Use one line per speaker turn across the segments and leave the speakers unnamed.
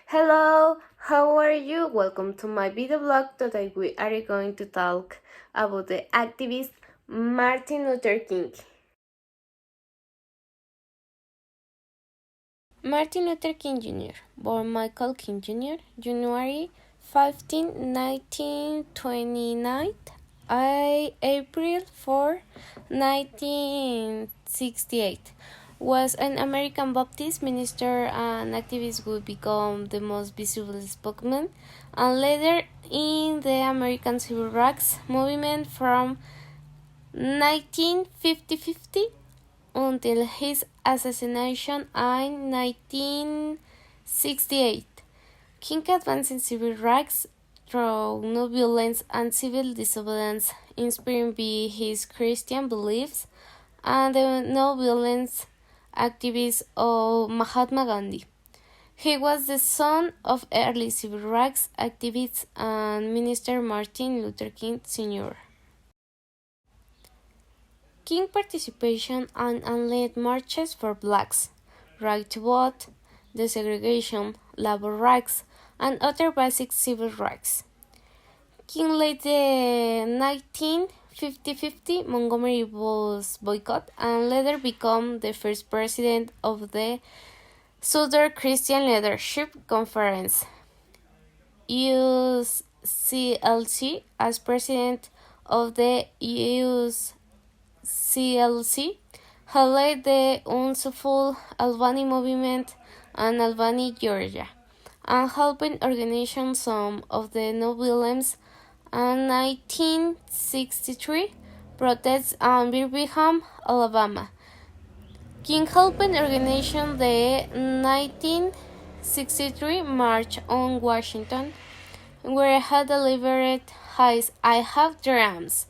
Hello, how are you? Welcome to my video blog. Today we are going to talk about the activist Martin Luther King. Martin Luther King Jr., born Michael King Jr., January 15, 1929, April 4, 1968, was an American Baptist minister and activist who became the most visible spokesman and leader in the American Civil Rights Movement from 1950 until his assassination in 1968. King advanced in civil rights through no violence and civil disobedience, inspired by his Christian beliefs and the no-violence activism of Mahatma Gandhi. He was the son of early civil rights activist and minister Martin Luther King Sr. King participation and led marches for blacks, right to vote, desegregation, labor rights, and other basic civil rights. King led the 1950 Montgomery bus boycott and later became the first president of the Southern Christian Leadership Conference, UCLC, as president of the UCLC, he led the unsuccessful Albany movement in Albany, Georgia, and helped organize some of the no-violence and 1963 protests in Birmingham, Alabama. King helped organize the 1963 March on Washington, where he delivered his "I Have Dreams"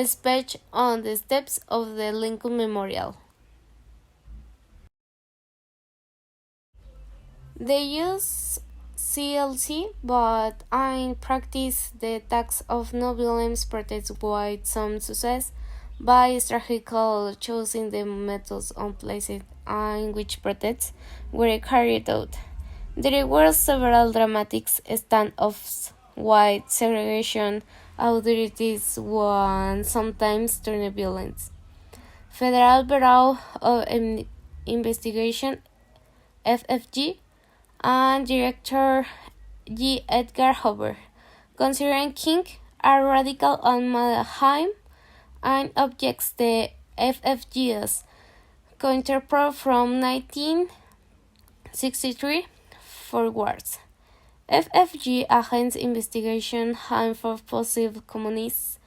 speech on the steps of the Lincoln Memorial. They use CLC, but in practice the tactics of no-violence protests with some success by strategically choosing the methods on places in which protests were carried out. There were several dramatic standoffs with segregation authorities and sometimes turned violent. Federal Bureau of Investigation (FFG) and Director G. Edgar Hoover, considering King a radical and Mannheim and objects the FFG's counterpart from 1963 forwards. FFG agents investigation harm for possible communists.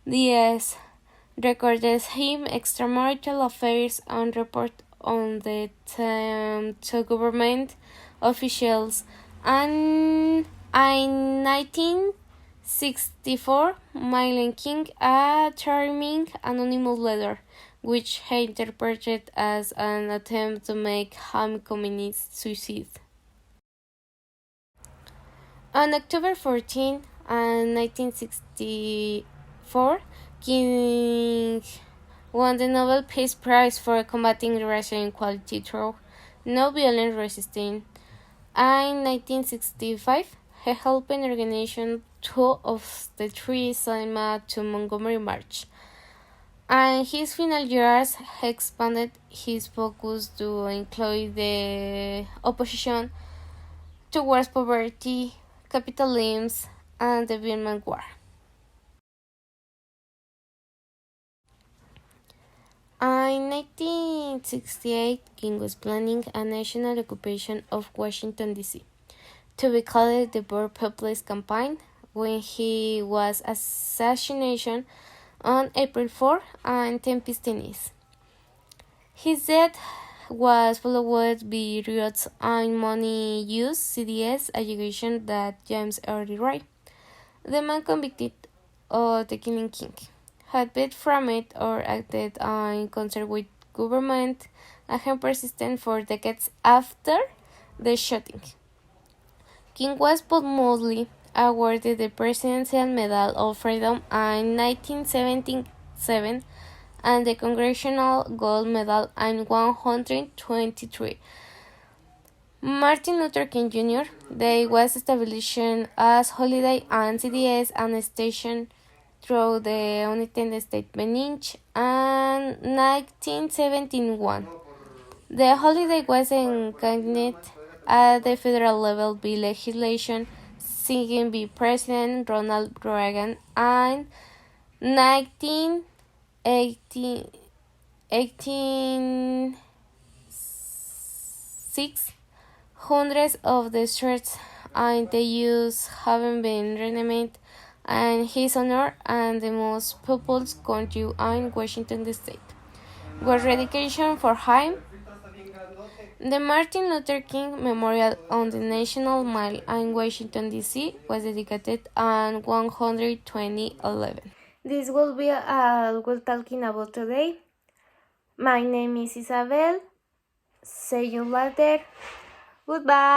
DS recorded him extramarital affairs and report on the to government officials, and in 1964 mailing King a charming anonymous letter, which he interpreted as an attempt to make him commit suicide. On October 14, 1964, King won the Nobel Peace Prize for combating racial inequality through no-violent resistance. In 1965, he helped organize two of the three Selma to Montgomery March. In his final years, he expanded his focus to include the opposition towards poverty, capitalism, and the Vietnam War. In 1968, King was planning a national occupation of Washington, D.C., to be called the Border Populist Campaign, when he was assassinated on April 4 in Tempe, Tennessee. His death was followed by riots and money use CDS allegation that James Early Ray, the man convicted of the killing King, had been from it or acted in concert with government and persisted for decades after the shooting. King was posthumously awarded the Presidential Medal of Freedom in 1977 and the Congressional Gold Medal in 1923. Martin Luther King Jr. Day was established as holiday and CDS and station through the United States Bench and 1971. The holiday was enacted at the federal level by legislation signed by President Ronald Reagan in 1986. Hundreds of the streets in the U.S. have been renamed in his honor, and the most populous county in Washington State was dedication for him. The Martin Luther King Memorial on the National Mall in Washington, D.C. was dedicated in 12011. This will be all we're talking about today. My name is Isabel. See you later. Goodbye.